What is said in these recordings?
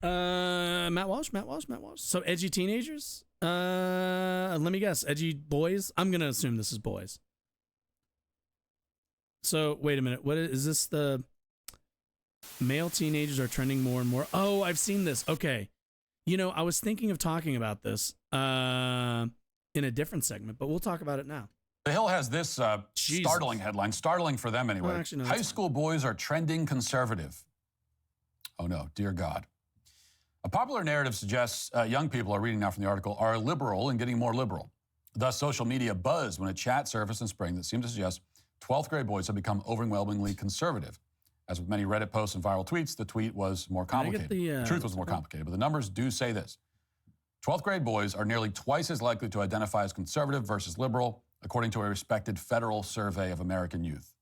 Matt Walsh. So edgy teenagers? Let me guess. Edgy boys? I'm going to assume this is boys. So wait a minute. What is this? The male teenagers are trending more and more. Oh, I've seen this. Okay. You know, I was thinking of talking about this in a different segment, but we'll talk about it now. The Hill has this startling headline, startling for them anyway. Actually, no, High school boys are trending conservative. Oh no, dear God. A popular narrative suggests young people are reading now from the article are liberal and getting more liberal. Thus, social media buzzed when a chat surfaced in spring that seemed to suggest 12th grade boys have become overwhelmingly conservative. As with many Reddit posts and viral tweets, the tweet was more complicated. The truth was more complicated, but the numbers do say this. 12th grade boys are nearly twice as likely to identify as conservative versus liberal, according to a respected federal survey of American youth.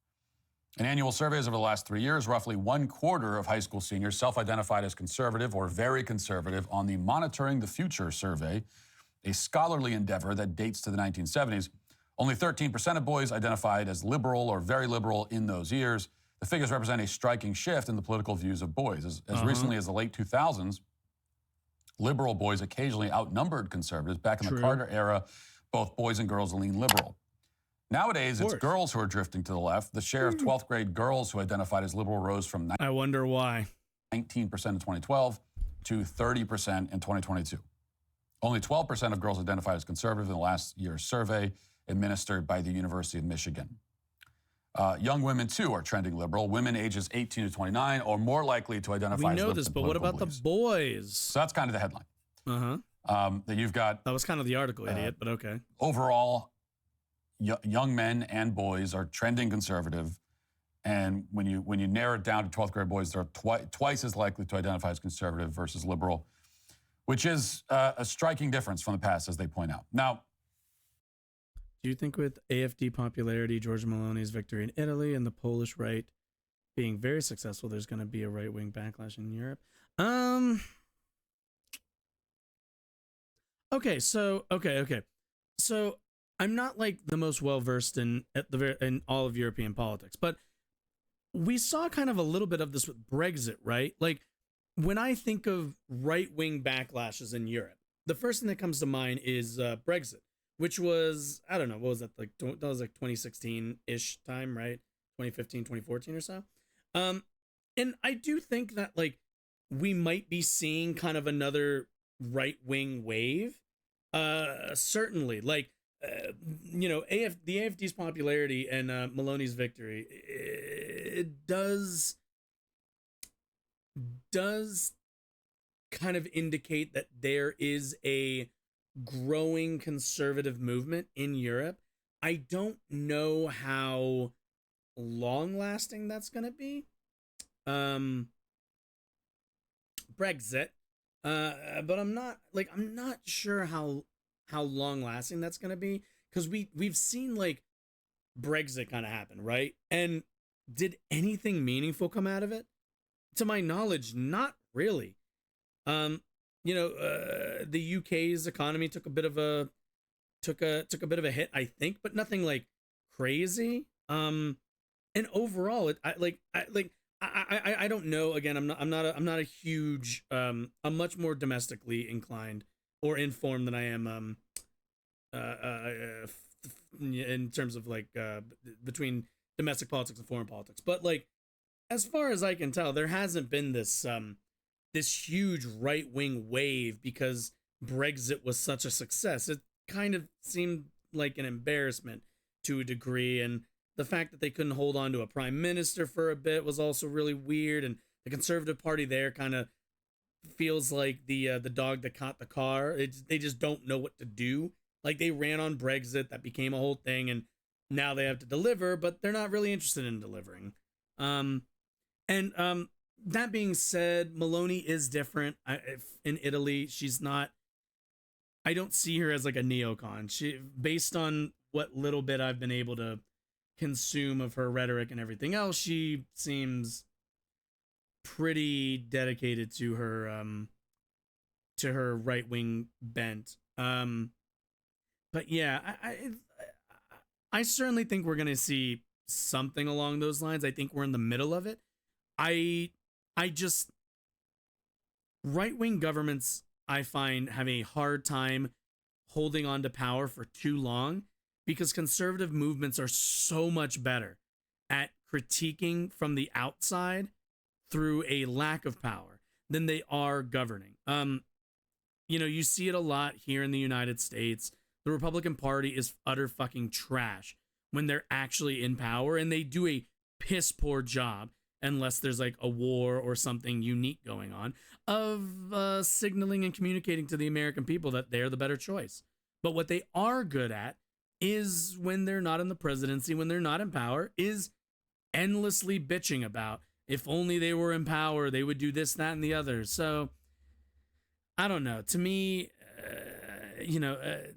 In annual surveys over the last 3 years, roughly 1/4 of high school seniors self-identified as conservative or very conservative on the Monitoring the Future survey, a scholarly endeavor that dates to the 1970s. Only 13% of boys identified as liberal or very liberal in those years. The figures represent a striking shift in the political views of boys. As recently as the late 2000s, liberal boys occasionally outnumbered conservatives. Back in the Carter era, both boys and girls lean liberal. Nowadays, it's girls who are drifting to the left. The share of 12th grade girls who identified as liberal rose from I wonder why. 19% in 2012 to 30% in 2022. Only 12% of girls identified as conservative in the last year's survey administered by the University of Michigan. Young women, too, are trending liberal. Women ages 18 to 29 are more likely to identify as liberal. We know this, but what about the boys? So that's kind of the headline. That you've got. That was kind of the article, idiot, but okay. Overall, young men and boys are trending conservative. And when you narrow it down to 12th grade boys, they're twice as likely to identify as conservative versus liberal, which is a striking difference from the past, as they point out. Now, do you think with AFD popularity, Giorgia Meloni's victory in Italy, and the Polish right being very successful, there's going to be a right-wing backlash in Europe? Okay. So I'm not like the most well-versed in all of European politics, but we saw kind of a little bit of this with Brexit, right? Like, when I think of right-wing backlashes in Europe, the first thing that comes to mind is Brexit, which was, I don't know, what was that? Like, that was like 2016-ish time, right? 2015, 2014 or so. And I do think that, like, we might be seeing kind of another right-wing wave. Certainly, like, the AFD's popularity and Meloni's victory, it does kind of indicate that there is a growing conservative movement in Europe. I don't know how long-lasting that's going to be. Brexit, but I'm not sure how long-lasting that's going to be, because we've seen like Brexit kind of happen, right? And did anything meaningful come out of it? To my knowledge, not really. The UK's economy took a bit of a hit, I think, but nothing like crazy. And overall, I don't know. Again, I'm not a huge. I'm much more domestically inclined or informed than I am in terms of like between domestic politics and foreign politics. But like, as far as I can tell, there hasn't been this huge right-wing wave because Brexit was such a success. It kind of seemed like an embarrassment to a degree, and the fact that they couldn't hold on to a prime minister for a bit was also really weird, and the Conservative Party there kind of feels like the dog that caught the car. They just don't know what to do. Like, they ran on Brexit, that became a whole thing, and now they have to deliver, but they're not really interested in delivering. That being said, Meloni is different. In Italy, she's not. I don't see her as like a neocon. She, based on what little bit I've been able to consume of her rhetoric and everything else, she seems pretty dedicated to her right-wing bent. But yeah, I certainly think we're gonna see something along those lines. I think we're in the middle of it. I right-wing governments, I find, have a hard time holding on to power for too long because conservative movements are so much better at critiquing from the outside through a lack of power than they are governing. You see it a lot here in the United States. The Republican Party is utter fucking trash when they're actually in power, and they do a piss poor job unless there's like a war or something unique going on of signaling and communicating to the American people that they're the better choice. But what they are good at is when they're not in the presidency, when they're not in power, is endlessly bitching about if only they were in power, they would do this, that, and the other. So I don't know. To me,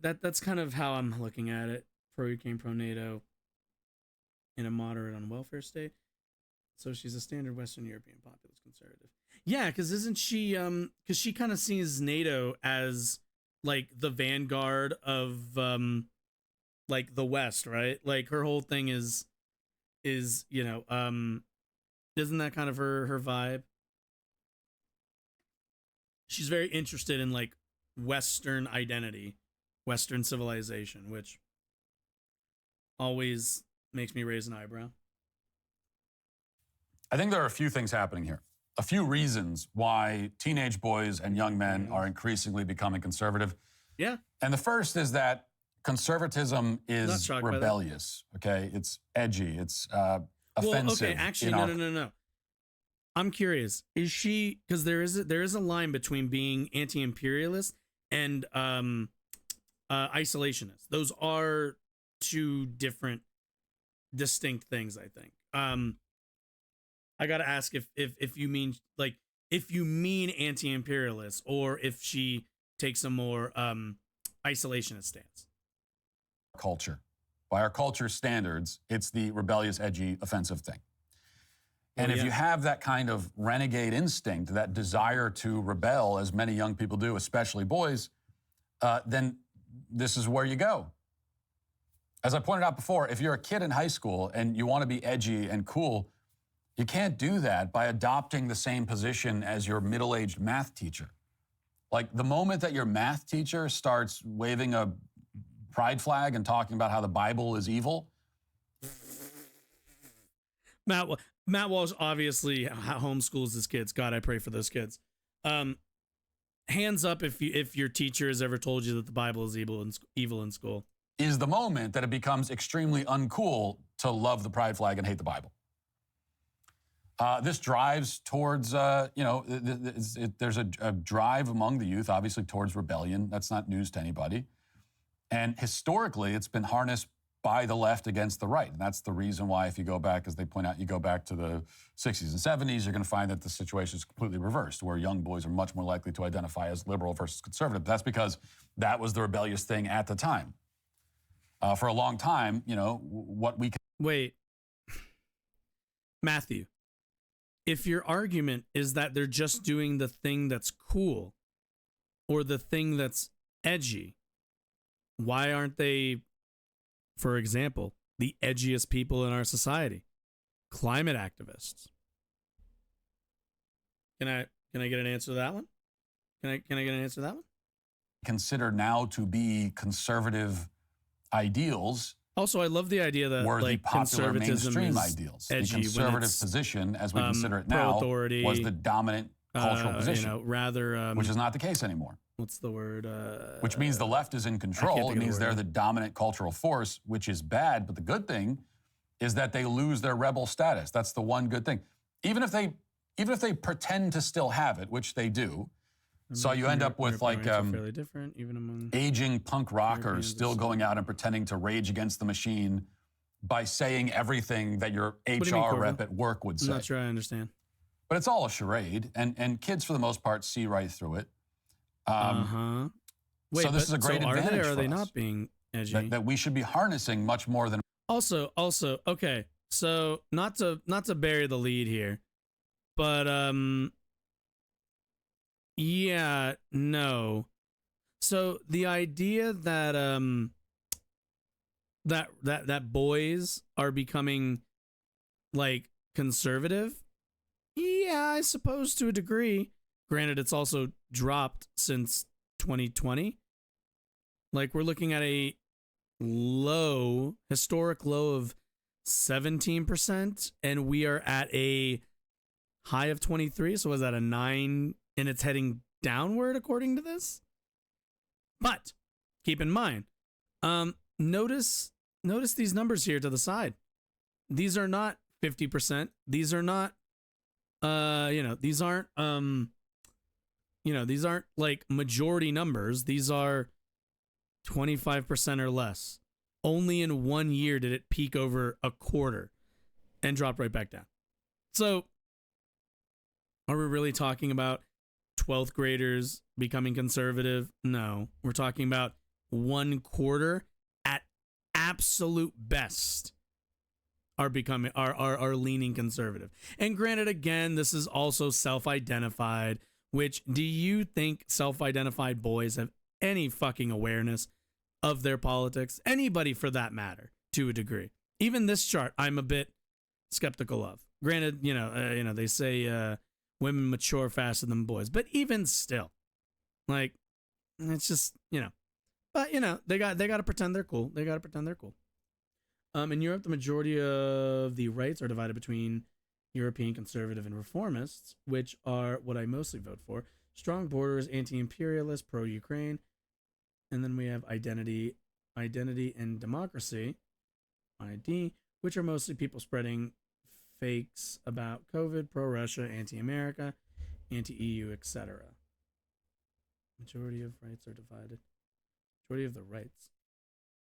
that's kind of how I'm looking at it. Pro-Ukraine, pro-NATO, in a moderate on welfare state. So she's a standard Western European populist conservative. Yeah, because isn't she? Because she kind of sees NATO as like the vanguard of like the West, right? Like her whole thing is isn't that kind of her vibe? She's very interested in like Western identity, Western civilization, which always makes me raise an eyebrow. I think there are a few things happening here. A few reasons why teenage boys and young men are increasingly becoming conservative. Yeah. And the first is that conservatism is rebellious, okay? It's edgy, it's offensive. Okay, actually, no. I'm curious. Is she, because there is a line between being anti-imperialist and isolationist. Those are two different distinct things, I think. I gotta ask if you mean like if you mean anti-imperialist or if she takes a more isolationist stance. Culture. By our culture standards, it's the rebellious, edgy, offensive thing. And if you have that kind of renegade instinct, that desire to rebel, as many young people do, especially boys, then this is where you go. As I pointed out before, if you're a kid in high school and you want to be edgy and cool, you can't do that by adopting the same position as your middle-aged math teacher. Like the moment that your math teacher starts waving a pride flag and talking about how the Bible is evil. Matt Walsh obviously homeschools his kids. God, I pray for those kids. Hands up if your teacher has ever told you that the Bible is evil in school. Is the moment that it becomes extremely uncool to love the pride flag and hate the Bible. This drives towards, there's a drive among the youth, obviously, towards rebellion. That's not news to anybody. And historically, it's been harnessed by the left against the right. And that's the reason why, if you go back, as they point out, you go back to the 60s and 70s, you're going to find that the situation is completely reversed, where young boys are much more likely to identify as liberal versus conservative. That's because that was the rebellious thing at the time. For a long time, what we can... Wait. Matthew, if your argument is that they're just doing the thing that's cool or the thing that's edgy, why aren't they, for example, the edgiest people in our society? Climate activists. Can I get an answer to that one? Can I get an answer to that one? Consider now to be conservative ideals. Also, I love the idea that were like the popular conservatism mainstream is ideals. edgy the conservative when position, as we consider it now, pro-authority, was the dominant cultural position, rather which is not the case anymore. What's the word? Which means the left is in control. It means they're the dominant cultural force, which is bad. But the good thing is that they lose their rebel status. That's the one good thing. Even if they pretend to still have it, which they do. So you end up with like fairly different, even among aging punk rockers still going out and pretending to rage against the machine by saying everything that your HR rep at work would say. I'm not sure I understand. But it's all a charade, and kids for the most part see right through it. Wait, so this is a great advantage for us. Are they not being edgy? That we should be harnessing much more than. Also, okay. So not to bury the lead here, but yeah, no. So the idea that that boys are becoming like conservative, yeah, I suppose to a degree. Granted, it's also dropped since 2020. Like, we're looking at a historic low of 17%, and we are at a high of 23. So was that a 9, and it's heading downward according to this? But keep in mind, notice these numbers here to the side. These are not 50%. These are not these aren't these aren't like majority numbers. These are 25% or less. Only in 1 year did it peak over a quarter and drop right back down. So are we really talking about 12th graders becoming conservative? No, we're talking about 1/4 at absolute best are becoming are leaning conservative. And granted, again, this is also self-identified, which, do you think self-identified boys have any fucking awareness of their politics? Anybody for that matter, to a degree. Even this chart I'm a bit skeptical of. Granted, they say women mature faster than boys, but even still, like, it's just, but they got to pretend they're cool. They got to pretend they're cool. In Europe, the majority of the rights are divided between European conservative and reformists, which are what I mostly vote for. Strong borders, anti-imperialist, pro-Ukraine. And then we have identity and democracy, ID, which are mostly people spreading fakes about COVID, pro-Russia, anti-America, anti-EU, etc. Majority of rights are divided. Majority of the rights.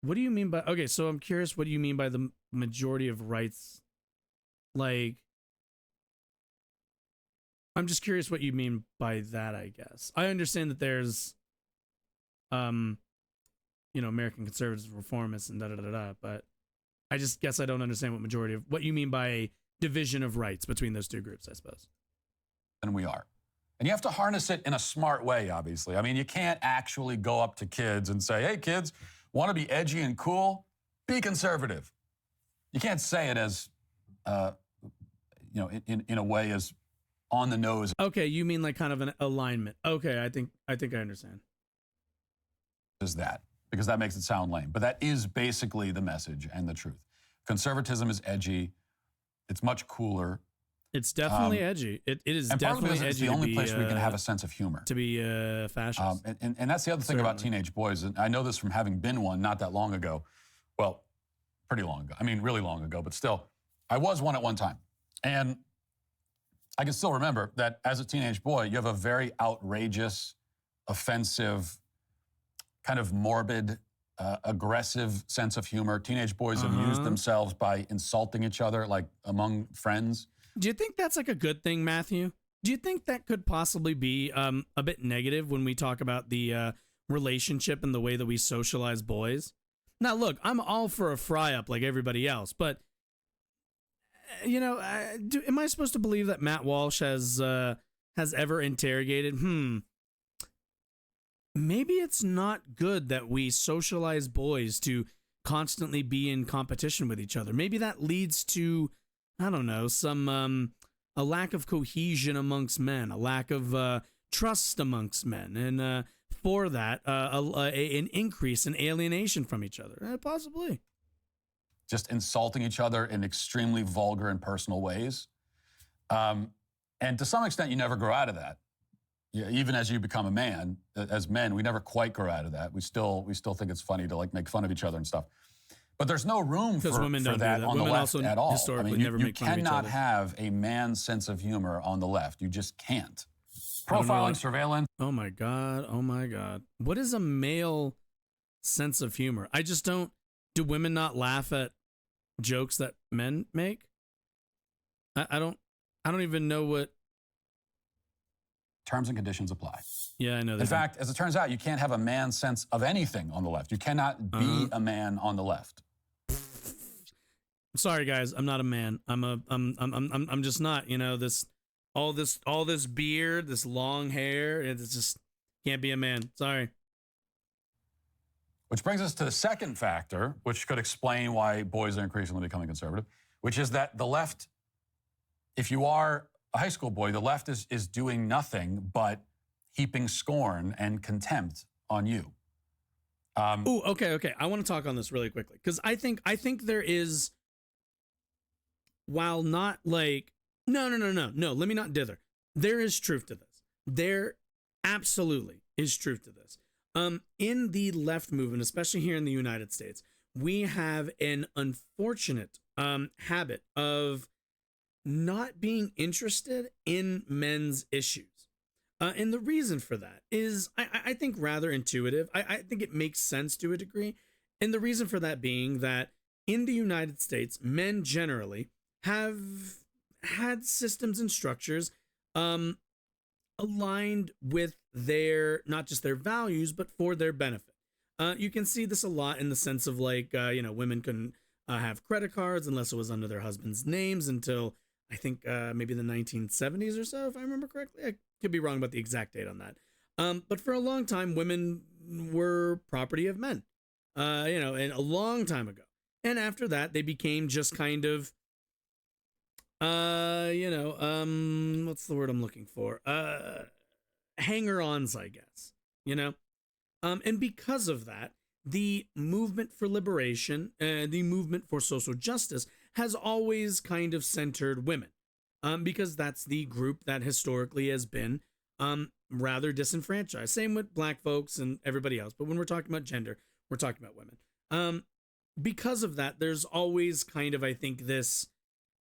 What do you mean by... Okay, so I'm curious, what do you mean by the majority of rights? Like... I'm just curious what you mean by that, I guess. I understand that there's... American conservatives, reformists, and da-da-da-da, but I just guess I don't understand what you mean by a division of rights between those two groups, I suppose. And we are. And you have to harness it in a smart way, obviously. I mean, you can't actually go up to kids and say, hey, kids, want to be edgy and cool? Be conservative. You can't say it as, in a way as on the nose. Okay, you mean like kind of an alignment. Okay, I think I understand. Is that, because that makes it sound lame. But that is basically the message and the truth. Conservatism is edgy. It's much cooler. It's definitely edgy. It is and definitely part of it is edgy. It's the only place where we can have a sense of humor. To be fascist. And that's the other thing about teenage boys. And I know this from having been one not that long ago. Well, pretty long ago. I mean, really long ago, but still. I was one at one time. And I can still remember that as a teenage boy, you have a very outrageous, offensive, kind of morbid, aggressive sense of humor. Teenage boys amuse themselves by insulting each other, like among friends. Do you think that's like a good thing, Matthew? Do you think that could possibly be a bit negative when we talk about the relationship and the way that we socialize boys? Now, look, I'm all for a fry-up like everybody else, but, am I supposed to believe that Matt Walsh has ever interrogated, maybe it's not good that we socialize boys to constantly be in competition with each other. Maybe that leads to, I don't know, some a lack of cohesion amongst men, a lack of trust amongst men, and for that, an increase in alienation from each other. Possibly. Just insulting each other in extremely vulgar and personal ways. And to some extent, you never grow out of that. Yeah, even as you become a man, as men, we never quite grow out of that. We still think it's funny to like make fun of each other and stuff. But there's no room for that on the left at all. I mean, you cannot have a man's sense of humor on the left. You just can't. Profiling, surveillance. Oh my God. Oh my God. What is a male sense of humor? I just don't. Do women not laugh at jokes that men make? I don't even know what. Terms and conditions apply. Yeah, I know. In fact, as it turns out, you can't have a man's sense of anything on the left. You cannot be a man on the left. Sorry, guys, I'm not a man. I'm just not. All this beard, this long hair. It's just can't be a man. Sorry. Which brings us to the second factor, which could explain why boys are increasingly becoming conservative, which is that the left, if you are a high school boy, the left is doing nothing but heaping scorn and contempt on you. Oh, okay. I want to talk on this really quickly because I think there is, while not like, no. Let me not dither. There is truth to this. There absolutely is truth to this. In the left movement, especially here in the United States, we have an unfortunate habit of not being interested in men's issues. And the reason for that is, I think, rather intuitive. I think it makes sense to a degree. And the reason for that being that in the United States, men generally have had systems and structures aligned with their, not just their values, but for their benefit. You can see this a lot in the sense of like, women couldn't have credit cards unless it was under their husband's names until I think maybe the 1970s or so, if I remember correctly. I could be wrong about the exact date on that. But for a long time, women were property of men, and a long time ago. And after that, they became just kind of, what's the word I'm looking for? Hanger-ons, I guess, and because of that, the movement for liberation and the movement for social justice has always kind of centered women, because that's the group that historically has been rather disenfranchised. Same with black folks and everybody else. But when we're talking about gender, we're talking about women. Because of that, there's always kind of, I think, this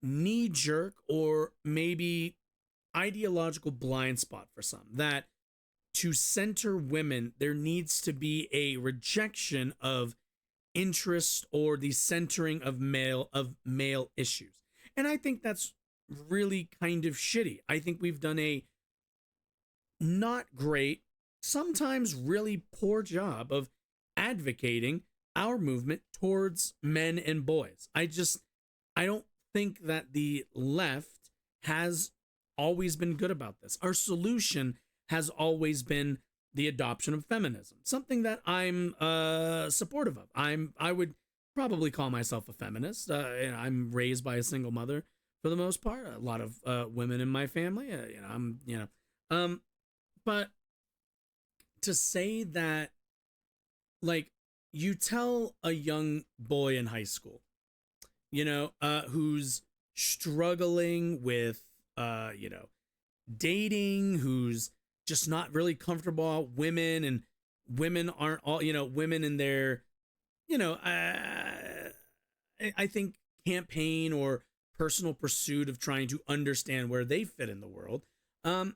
knee jerk or maybe ideological blind spot for some that to center women, there needs to be a rejection of interest or the centering of male issues. And I think that's really kind of shitty. I think we've done a not great, sometimes really poor job of advocating our movement towards men and boys. I don't think that the left has always been good about this. Our solution has always been the adoption of feminism, something that I'm supportive of. I would probably call myself a feminist. I'm raised by a single mother for the most part. A lot of women in my family. But to say that, like, you tell a young boy in high school, who's struggling with, dating, who's just not really comfortable with women, and women aren't all, women in their, I think campaign or personal pursuit of trying to understand where they fit in the world, kind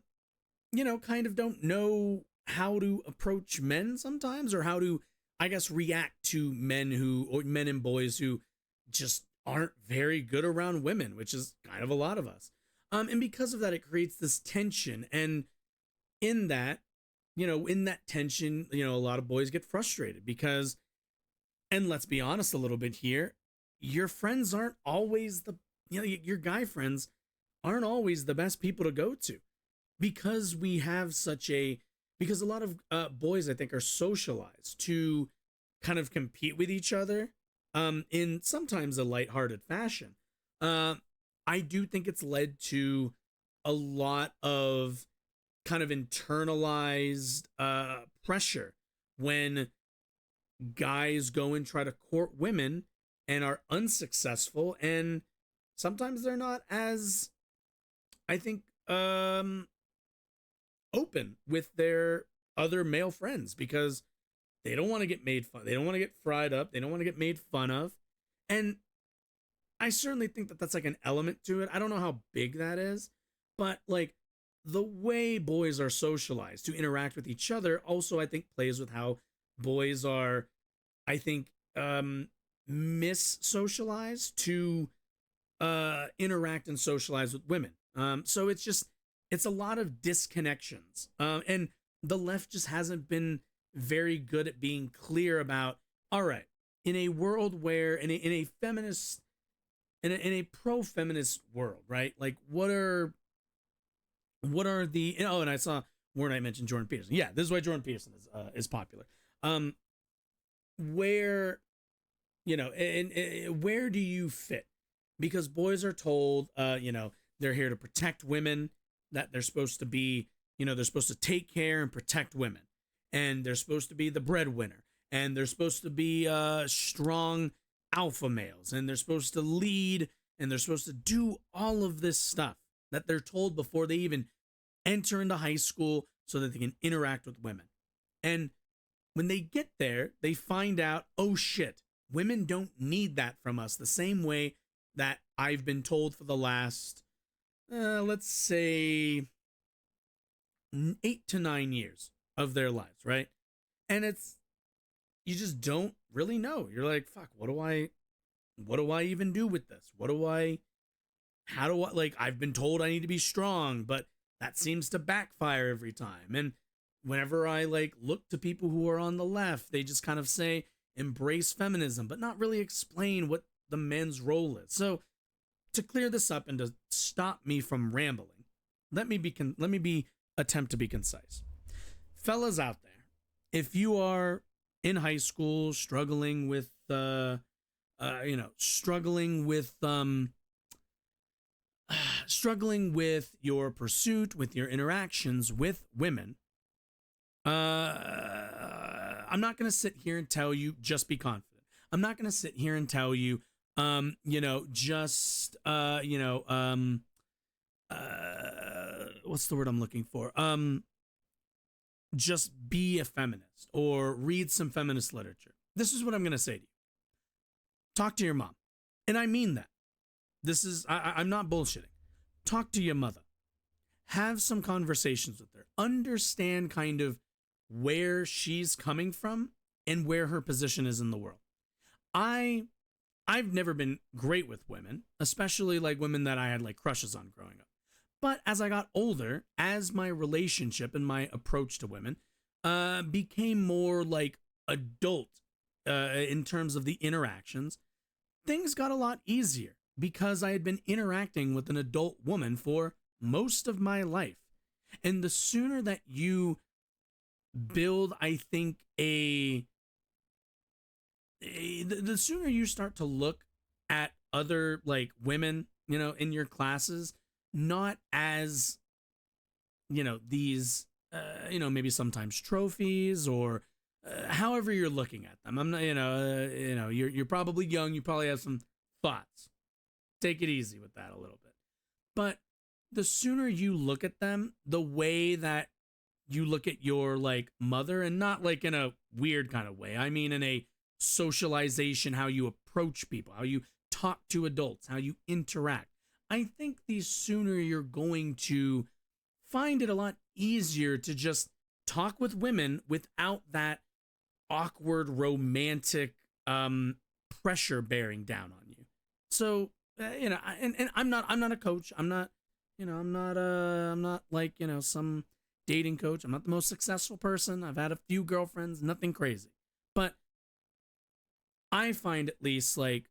of don't know how to approach men sometimes, or how to, I guess, react to men and boys who just aren't very good around women, which is kind of a lot of us. And because of that, it creates this tension. And in that tension, a lot of boys get frustrated because, and let's be honest a little bit here, your friends aren't always your guy friends aren't always the best people to go to, because we have because a lot of boys, I think, are socialized to kind of compete with each other in sometimes a lighthearted fashion. I do think it's led to a lot of kind of internalized pressure when guys go and try to court women and are unsuccessful, and sometimes they're not as, I think, open with their other male friends because they don't want to get made fun. They don't want to get fried up. They don't want to get made fun of. And I certainly think that that's like an element to it. I don't know how big that is, but like the way boys are socialized to interact with each other also, I think, plays with how boys are, I think, mis-socialized to interact and socialize with women. So it's a lot of disconnections. And the left just hasn't been very good at being clear about, all right, in a world where, in a feminist, in a pro-feminist world, right? Like, what are the, and I saw Warren, I mentioned Jordan Peterson. Yeah, this is why Jordan Peterson is popular. Where, and where do you fit? Because boys are told, They're here to protect women, that they're supposed to be, they're supposed to take care and protect women. And they're supposed to be the breadwinner. And they're supposed to be strong alpha males. And they're supposed to lead. And they're supposed to do all of this stuff that they're told before they even enter into high school so that they can interact with women. And when they get there, they find out, oh shit, women don't need that from us the same way that I've been told for the last, let's say, 8 to 9 years of their lives, right? And you just don't really know. You're like, fuck, what do I even do with this? How do I, like, I've been told I need to be strong, but that seems to backfire every time. And whenever I like look to people who are on the left, they just kind of say, embrace feminism, but not really explain what the men's role is. So to clear this up and to stop me from rambling, let me attempt to be concise. Fellas out there, if you are in high school struggling with struggling with your pursuit, with your interactions with women, I'm not going to sit here and tell you just be confident. I'm not going to sit here and tell you, what's the word I'm looking for? Just be a feminist or read some feminist literature. This is what I'm going to say to you. Talk to your mom. And I mean that. I'm not bullshitting. Talk to your mother. Have some conversations with her. Understand kind of where she's coming from and where her position is in the world. I've never been great with women, especially like women that I had like crushes on growing up. But as I got older, as my relationship and my approach to women became more like adult in terms of the interactions, things got a lot easier because I had been interacting with an adult woman for most of my life. And the sooner that you build, I think, the sooner you start to look at other like women, in your classes, not as, these, maybe sometimes trophies or however you're looking at them. I'm not, you're probably young. You probably have some thoughts. Take it easy with that a little bit. But the sooner you look at them, the way that you look at your like mother, and not like in a weird kind of way. I mean, in a socialization, how you approach people, how you talk to adults, how you interact. I think the sooner you're going to find it a lot easier to just talk with women without that awkward romantic pressure bearing down on you. So and I'm not a coach. I'm not like some dating coach. I'm not the most successful person. I've had a few girlfriends, nothing crazy, but I find at least like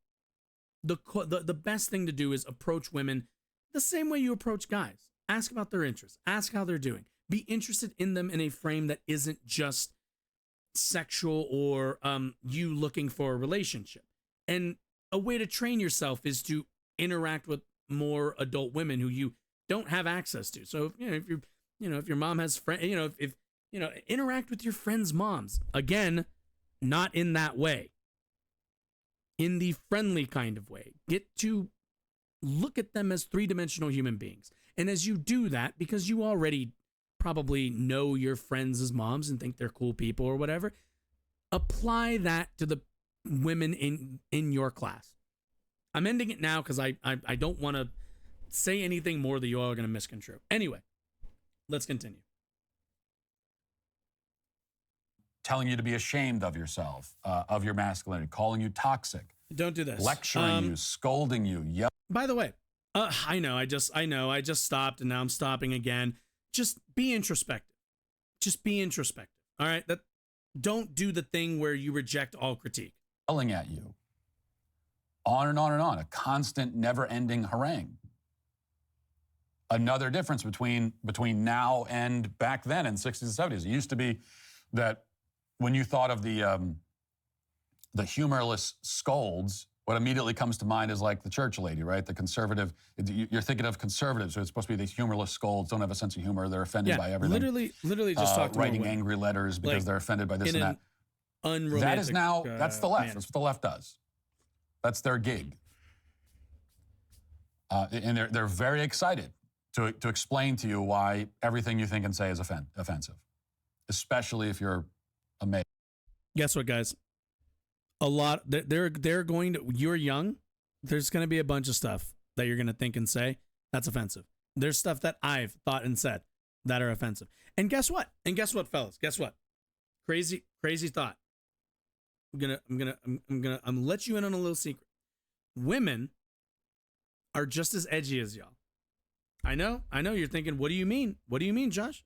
the best thing to do is approach women the same way you approach guys. Ask about their interests. Ask how they're doing. Be interested in them in a frame that isn't just sexual or you looking for a relationship. And a way to train yourself is to interact with more adult women who you don't have access to. So if your mom has friends, if interact with your friends' moms. Again, not in that way. In the friendly kind of way. Get to look at them as three-dimensional human beings. And as you do that, because you already probably know your friends as moms and think they're cool people or whatever, apply that to the women in your class. I'm ending it now because I don't want to say anything more that you all are going to misconstrue. Anyway, let's continue. Telling you to be ashamed of yourself, of your masculinity, calling you toxic. Don't do this. Lecturing you, scolding you. Yep. By the way, I know, I just stopped and now I'm stopping again. Just be introspective. Just be introspective. All right. Don't do the thing where you reject all critique. Yelling at you. On and on and on. A constant, never-ending harangue. Another difference between now and back then in the 60s and 70s. It used to be that when you thought of the humorless scolds What immediately comes to mind is like the church lady, right? The conservative. You're thinking of conservatives, so it's supposed to be these humorless scolds, don't have a sense of humor. They're offended by everything. Literally just talk to writing angry letters because they're offended by this and that. Unromantic. That is now, that's the left. manner. That's what the left does. That's their gig. And they're very excited to explain to you why everything you think and say is offensive, especially if you're a male. Guess what, guys? They're going to, you're young, there's going to be a bunch of stuff that you're going to think and say that's offensive. There's stuff that I've thought and said that are offensive. And guess what? Fellas? Guess what? Crazy thought. I'm gonna let you in on a little secret. Women are just as edgy as y'all. I know you're thinking, what do you mean? What do you mean, Josh?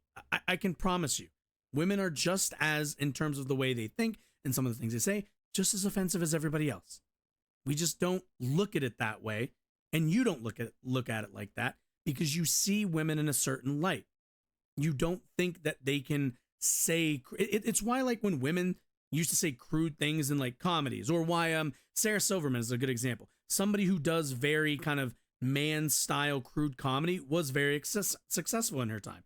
I can promise you, women are just as, in terms of the way they think and some of the things they say, just as offensive as everybody else. We just don't look at it that way, and you don't look at it like that because you see women in a certain light. You don't think that they can say it's why, like, when women used to say crude things in like comedies, or why Sarah Silverman is a good example. Somebody who does very kind of man style crude comedy was very successful in her time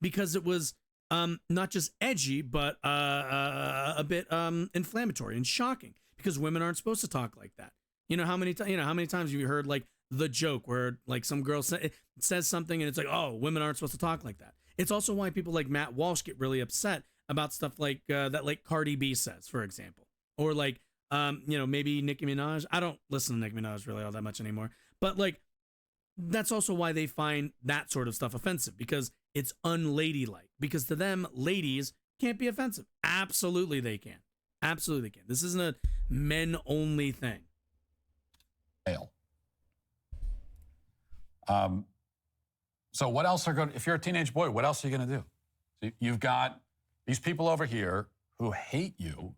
because it was not just edgy, but a bit inflammatory and shocking, because women aren't supposed to talk like that. You know how many times have you heard like the joke where like some girl says something and it's like, oh, women aren't supposed to talk like that. It's also why people like Matt Walsh get really upset about stuff like that, like Cardi B says, for example, or like maybe Nicki Minaj. I don't listen to Nicki Minaj really all that much anymore, but like that's also why they find that sort of stuff offensive, because it's unladylike. Because to them, ladies can't be offensive. Absolutely they can. Absolutely they can. This isn't a men only thing. So what else are going? If you're a teenage boy, what else are you going to do? So you've got these people over here who hate you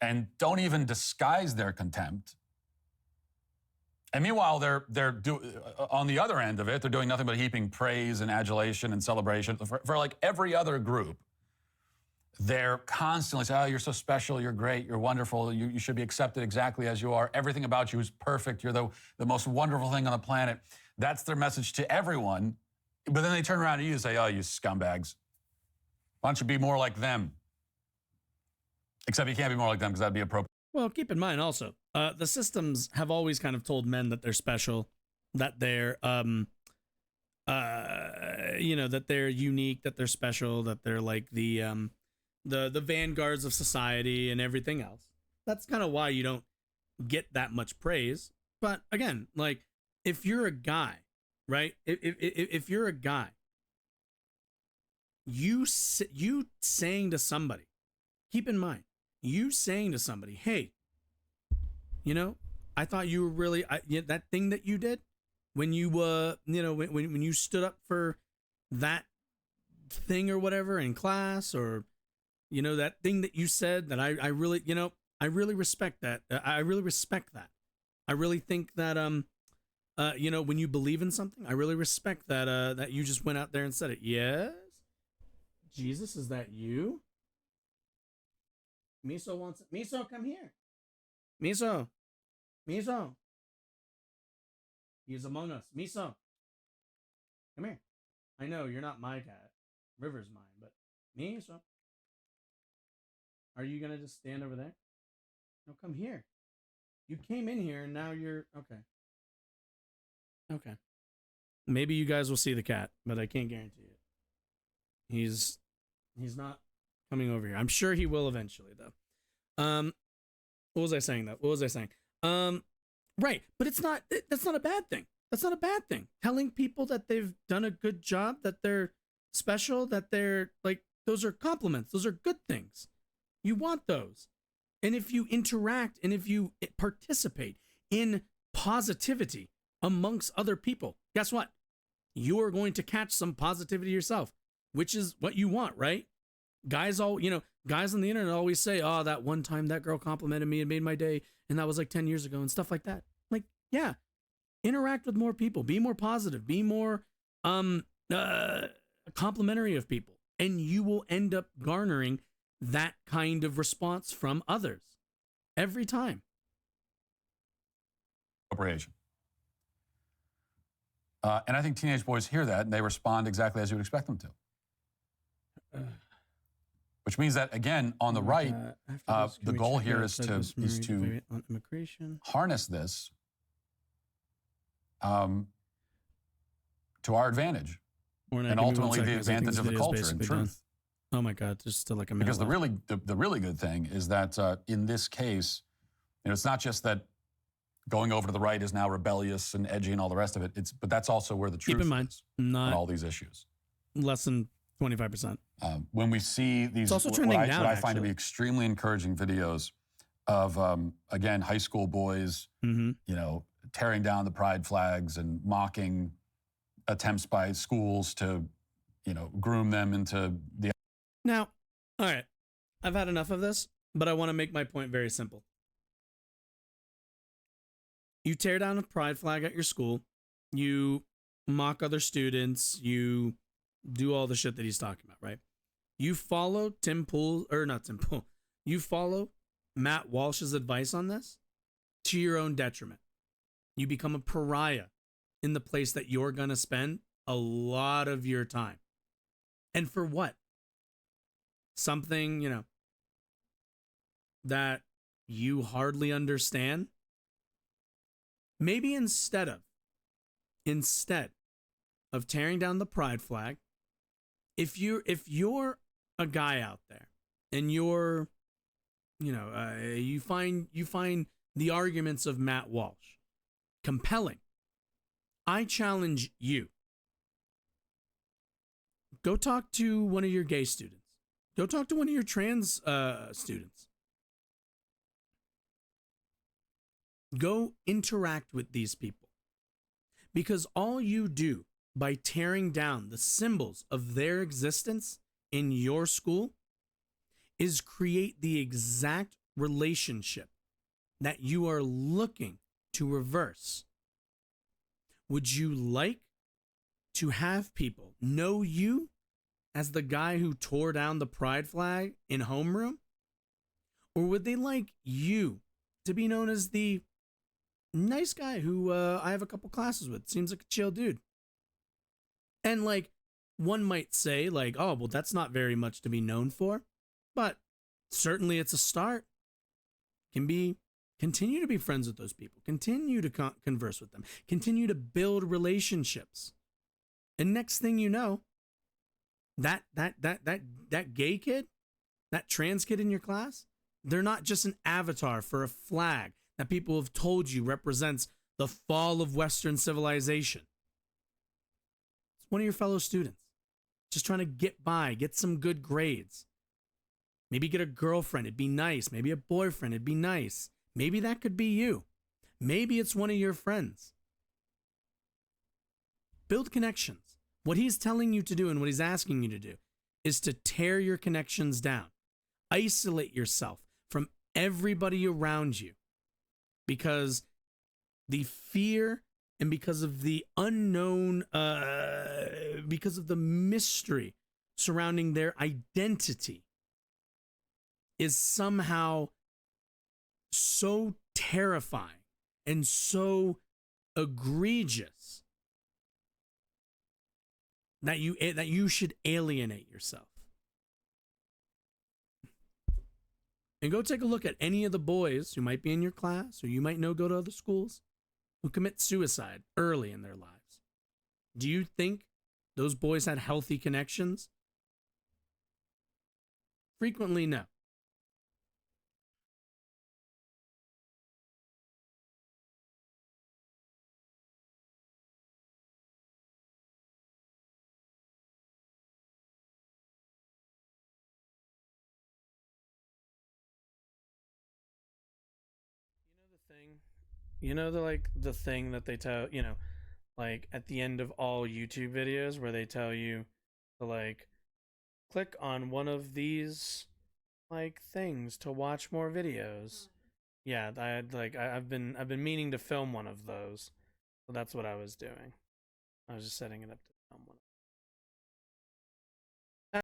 and don't even disguise their contempt. And meanwhile, they're on the other end of it, they're doing nothing but heaping praise and adulation and celebration for like every other group. They're constantly saying, oh, you're so special, you're great, you're wonderful, you should be accepted exactly as you are. Everything about you is perfect. You're the most wonderful thing on the planet. That's their message to everyone. But then they turn around to you and say, oh, you scumbags. Why don't you be more like them? Except you can't be more like them because that'd be appropriate. Well, keep in mind also, the systems have always kind of told men that they're special, that they're, that they're unique, that they're special, that they're like the vanguards of society and everything else. That's kind of why you don't get that much praise. But again, like if you're a guy, right? If you're a guy, you saying to somebody, keep in mind, you saying to somebody, hey, I thought you were really, that thing that you did when you, when you stood up for that thing or whatever in class, or, that thing that you said that I really, I really respect that. I really respect that. I really think that, when you believe in something, I really respect that, that you just went out there and said it. Yes. Jesus, is that you? Miso wants it. Miso, come here. Miso. He's among us. Miso. Come here. I know you're not my cat. River's mine, but Miso. Are you going to just stand over there? No, come here. You came in here and now you're... Okay. Maybe you guys will see the cat, but I can't guarantee it. He's not coming over here. I'm sure he will eventually, though. What was I saying? Right, but that's not a bad thing. That's not a bad thing. Telling people that they've done a good job, that they're special, that they're like, those are compliments. Those are good things. You want those. And if you interact and if you participate in positivity amongst other people, guess what? You're going to catch some positivity yourself, which is what you want, right? Guys on the internet always say, oh, that one time that girl complimented me and made my day, and that was like 10 years ago and stuff like that. Like, yeah, interact with more people, be more positive, be more complimentary of people, and you will end up garnering that kind of response from others every time. appropriation. And I think teenage boys hear that and they respond exactly as you would expect them to. Which means that, again, on the right, the goal here is to harness this to our advantage, and ultimately the advantage of the culture and truth. Oh my God, just still like a minute. Because the really good thing is that in this case, it's not just that going over to the right is now rebellious and edgy and all the rest of it. But that's also where the truth keep in mind, is not on all these issues. Less than 25%. When we see these, it's also trending down, what I find to be extremely encouraging videos of, again, high school boys, tearing down the pride flags and mocking attempts by schools to, groom them into the. Now, all right, I've had enough of this, but I want to make my point very simple. You tear down a pride flag at your school, you mock other students, you do all the shit that he's talking about, right? You follow you follow Matt Walsh's advice on this to your own detriment. You become a pariah in the place that you're going to spend a lot of your time. And for what? Something, that you hardly understand. Maybe instead of tearing down the pride flag, if you're a guy out there and you're, you find the arguments of Matt Walsh compelling, I challenge you. Go talk to one of your gay students. Go talk to one of your trans students. Go interact with these people. Because all you do by tearing down the symbols of their existence in your school is create the exact relationship that you are looking to reverse. Would you like to have people know you as the guy who tore down the pride flag in homeroom? Or would they like you to be known as the nice guy who I have a couple classes with? Seems like a chill dude. And one might say oh, well, that's not very much to be known for, but certainly it's a start. Continue to be friends with those people. Continue to converse with them. Continue to build relationships. And next thing you know, that gay kid, that trans kid in your class, they're not just an avatar for a flag that people have told you represents the fall of Western civilization. It's one of your fellow students just trying to get by, get some good grades. Maybe get a girlfriend, it'd be nice. Maybe a boyfriend, it'd be nice. Maybe that could be you. Maybe it's one of your friends. Build connections. What he's telling you to do and what he's asking you to do is to tear your connections down. Isolate yourself from everybody around you. Because the fear and because of the unknown, because of the mystery surrounding their identity is somehow so terrifying and so egregious that you should alienate yourself. And go take a look at any of the boys who might be in your class or you might know go to other schools who commit suicide early in their lives. Do you think those boys had healthy connections? Frequently, no. The thing that they tell, at the end of all YouTube videos where they tell you to click on one of these things to watch more videos. Yeah, I've been meaning to film one of those. So that's what I was doing. I was just setting it up to film one.